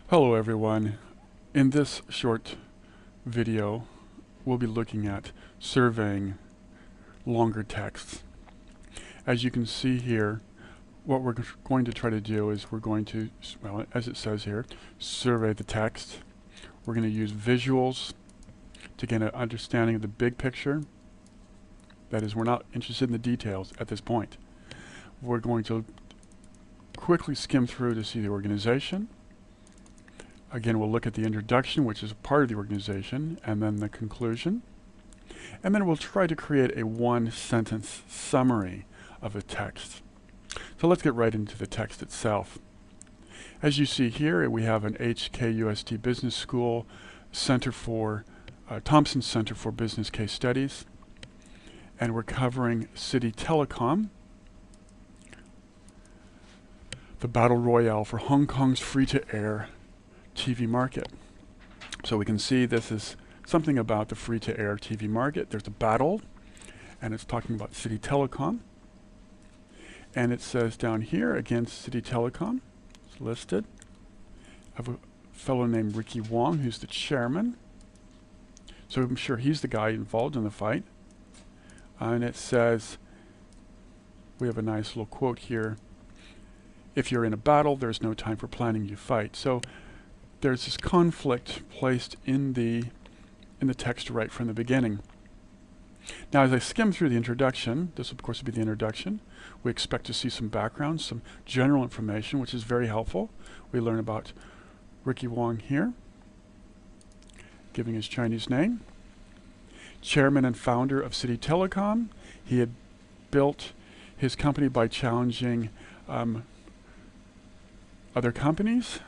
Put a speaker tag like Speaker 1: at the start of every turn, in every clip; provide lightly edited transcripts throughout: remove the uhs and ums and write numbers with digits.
Speaker 1: Hello everyone. In this short video, we'll be looking at surveying longer texts. As you can see here, what we're going to try to do is we're going to, well, as it says here, survey the text. We're going to use visuals to get an understanding of the big picture. That is, we're not interested in the details at this point. We're going to quickly skim through to see the organization. Again, we'll look at the introduction, which is part of the organization, and then the conclusion. And then we'll try to create a one-sentence summary of a text. So let's get right into the text itself. As you see here, we have an HKUST Business School Center for Thompson Center for Business Case Studies, and we're covering City Telecom, the battle royale for Hong Kong's free-to-air TV market. So we can see this is something about the free-to-air TV market. There's a battle, and it's talking about City Telecom. And it says down here, against City Telecom, it's listed. I have a fellow named Ricky Wong, who's the chairman. So I'm sure he's the guy involved in the fight. And it says, we have a nice little quote here, "If you're in a battle, there's no time for planning, you fight." So there's this conflict placed in the text right from the beginning. Now, as I skim through the introduction, this will of course be the introduction. We expect to see some background, some general information, which is very helpful. We learn about Ricky Wong here, giving his Chinese name. Chairman and founder of City Telecom. He had built his company by challenging other companies.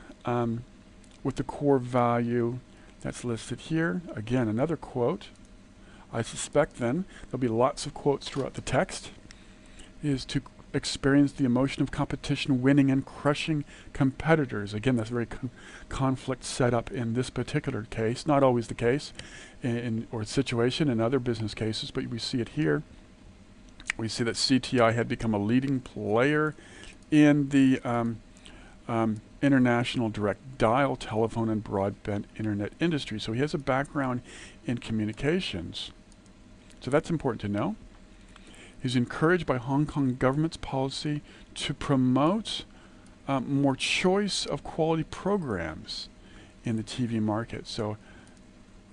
Speaker 1: With the core value that's listed here. Again, another quote. I suspect then there'll be lots of quotes throughout the text. Is to experience the emotion of competition, winning and crushing competitors. Again, that's very conflict set up in this particular case. Not always the case or situation in other business cases, but we see it here. We see that CTI had become a leading player in the international direct dial telephone and broadband internet industry. So he has a background in communications. So that's important to know. He's encouraged by Hong Kong government's policy to promote more choice of quality programs in the TV market. So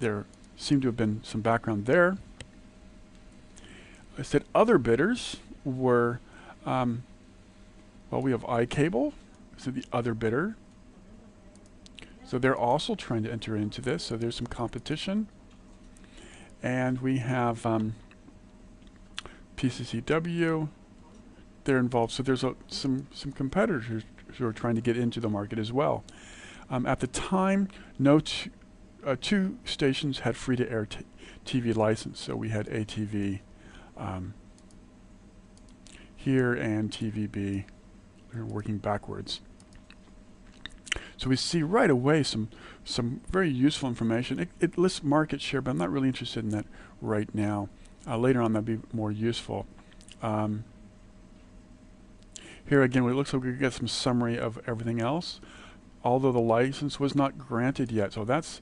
Speaker 1: there seemed to have been some background there. I said other bidders were, well, we have iCable. So the other bidder. So they're also trying to enter into this. So there's some competition. And we have PCCW. They're involved. So there's some competitors who are trying to get into the market as well. At the time, no two stations had free-to-air TV license. So we had ATV here and TVB. We're working backwards. So we see right away some very useful information. It lists market share, but I'm not really interested in that right now. Later on, that'd be more useful. Here again, it looks like we get some summary of everything else, although the license was not granted yet. So that's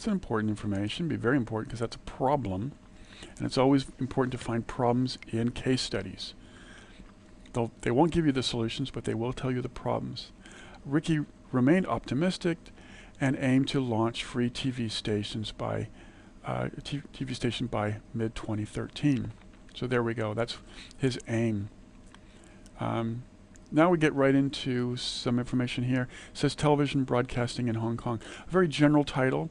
Speaker 1: important information. Be very important because that's a problem, and it's always important to find problems in case studies. They won't give you the solutions, but they will tell you the problems. Ricky remained optimistic and aimed to launch free TV stations by mid-2013. So there we go. That's his aim. Now we get right into some information here. It says television broadcasting in Hong Kong. A very general title.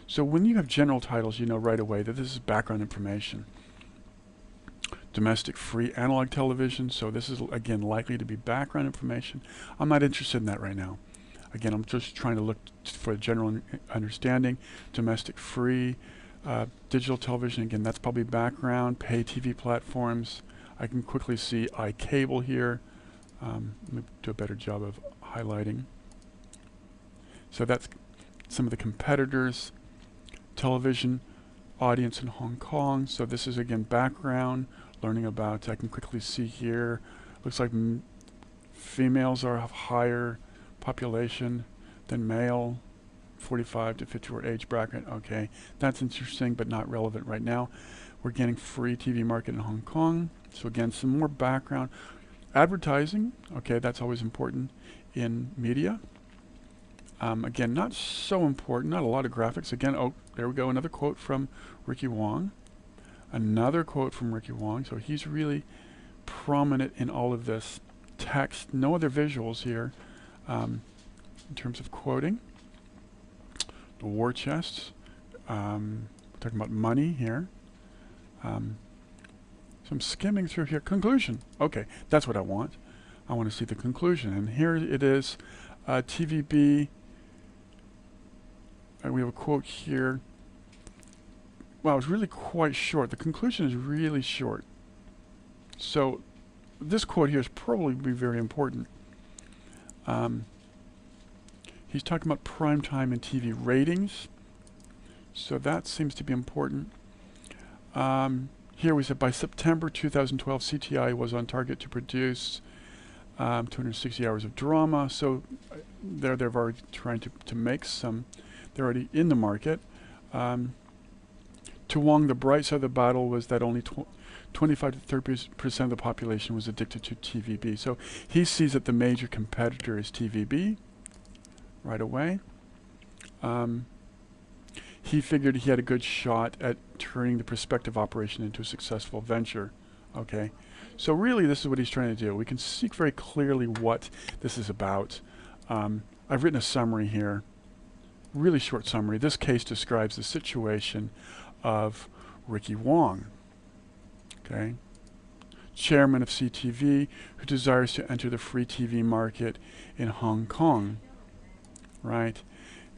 Speaker 1: So when you have general titles, you know right away that this is background information. Domestic free analog television, so this is again likely to be background information. I'm not interested in that right now. Again, I'm just trying to look for a general understanding. Domestic free, digital television, again, that's probably background. Pay TV platforms. I can quickly see iCable here. Let me do a better job of highlighting. So that's some of the competitors. Television audience in Hong Kong. So this is again background. Learning about, I can quickly see here, looks like females are of higher population, Then male, 45 to 54 age bracket. Okay, that's interesting, but not relevant right now. We're getting free TV market in Hong Kong. So again, some more background. Advertising, okay, that's always important in media. Again, not so important, not a lot of graphics. Again, oh, there we go, another quote from Ricky Wong. Another quote from Ricky Wong. So he's really prominent in all of this text. No other visuals here in terms of quoting. The war chests. We're talking about money here. So I'm skimming through here. Conclusion. Okay, that's what I want. I want to see the conclusion. And here it is. TVB. We have a quote here. Wow, it's really quite short. The conclusion is really short. So this quote here is probably be very important. He's talking about prime time and TV ratings. So that seems to be important. Here we said by September 2012, CTI was on target to produce 260 hours of drama. So they've already trying to make some. They're already in the market. To Wong, the bright side of the battle was that only 25 to 30% of the population was addicted to TVB. So he sees that the major competitor is TVB right away. He figured he had a good shot at turning the prospective operation into a successful venture. Okay, so really this is what he's trying to do. We can see very clearly what this is about. I've written a summary here, really short summary. This case describes the situation of Ricky Wong, okay, chairman of CTV, who desires to enter the free TV market in Hong Kong, right,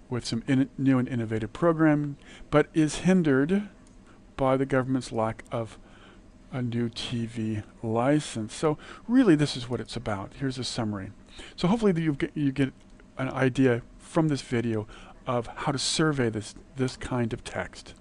Speaker 1: with some new and innovative programming, but is hindered by the government's lack of a new TV license. So really this is what it's about. Here's a summary. So hopefully you get an idea from this video of how to survey this kind of text.